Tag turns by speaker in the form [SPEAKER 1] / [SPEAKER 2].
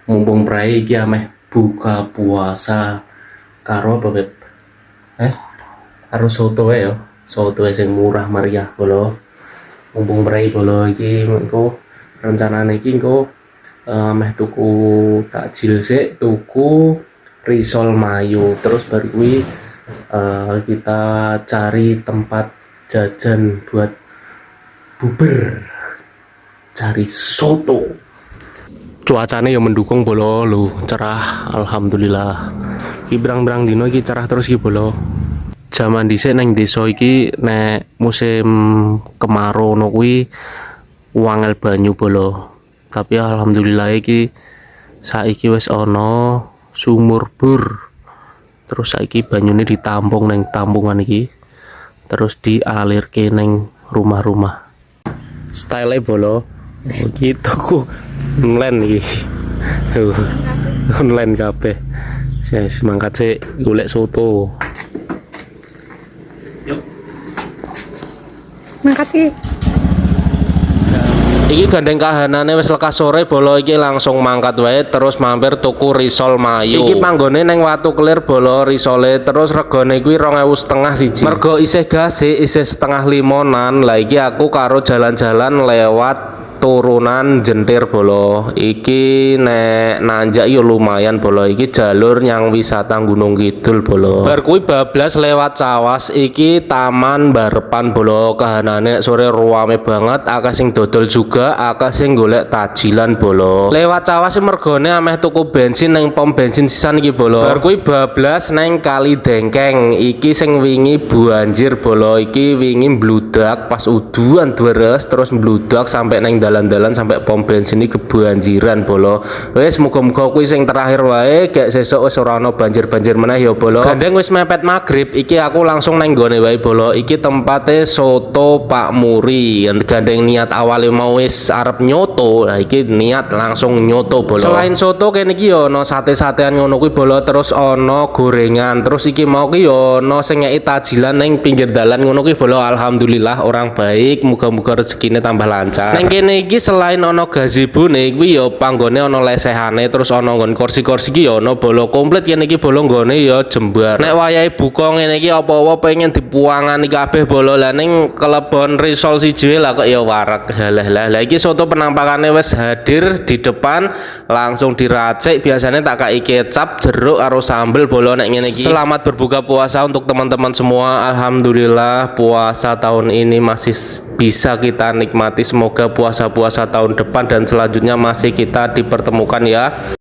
[SPEAKER 1] mumpung prai iki ameh buka puasa karo apa Beb? Karo soto ya. Soto sing murah meriah bolo. Mumpung prai bolo iki engko rencanane iki engko meh tuku takjil sik, tuku risol mayo, terus baru kuwi kita cari tempat jajan buat buber, cari soto. Cuacanya yang mendukung bolo lu, cerah alhamdulillah. Iki berang-berang dino iki cerah terus iki bolo. Jaman dhisik nang desa iki nek musim kemarau no kuwi wangel banyu bolo. Tapi alhamdulillah iki saiki wis ana sumur bor. Terus saiki banyune ditampung neng tampungan iki. Terus dialirke neng rumah-rumah. Style bolo. Gitu ku online iki. Online kabeh. Saya semangkat sih golek soto. Yuk.
[SPEAKER 2] Mangkat sih.
[SPEAKER 1] Iki gandeng kahanane wis lekas sore bolo iki langsung mangkat wae terus mampir tuku risol mayo. Iki panggone neng Watu Kelir bolo risole terus regane kuwi 2.500 siji. Mergo isih gasik isih setengah limonan. Lah iki aku karo jalan-jalan lewat turunan Jentir bolo. Iki nek nanjak yo lumayan bolo. Iki jalur yang wisata Gunung Kidul bolo. Bar kuwi bablas lewat Cawas iki Taman Barepan bolo. Kahanane sore ruame banget, akeh sing dodol juga, akeh sing golek tajilan bolo. Lewat Cawas mergone ameh tuku bensin neng pom bensin sisan iki bolo. Bar kuwi bablas neng Kali Dengkeng. Iki sing wingi banjir bolo. Iki wingi mbludak pas uduan deres terus mbludak sampai neng dalan-dalan sampai pom bensin ini kebanjiran bolo. Wes muga-muga kuwi sing terakhir wae, gek sesuk wis ora ana banjir-banjir meneh ya bolo. Gandeng wis mepet maghrib iki aku langsung nang gone wae bolo. Iki tempate soto Pak Muri. Gandeng niat awale mau wis arep nyoto, nah iki niat langsung nyoto bolo. Selain soto kene iki ya ana sate-satean ngono kuwi bolo, terus ana gorengan, terus iki mau ki ya ana sing ngeki tajilan ning pinggir dalan ngono kuwi bolo. Alhamdulillah orang baik, muga-muga rezekine tambah lancar. Neng kene iki selain ana gazebo-ne kuwi ya panggone ana lesehane, terus ana nggon kursi-kursi iki ya ana bolo komplit kene iki bolo nggone ya jembar. Nek wayahe buka ngene iki apa-apa pengen dipuangani kabeh bolo. Lah ning kelebon risol siji lah kok ya warak. Lah iki soto penampakane wis hadir di depan langsung diracik. Biasanya tak kai kecap, jeruk karo sambel bolo nek ngene iki. Selamat berbuka puasa untuk teman-teman semua. Alhamdulillah puasa tahun ini masih bisa kita nikmati. Semoga puasa tahun depan dan selanjutnya masih kita dipertemukan ya.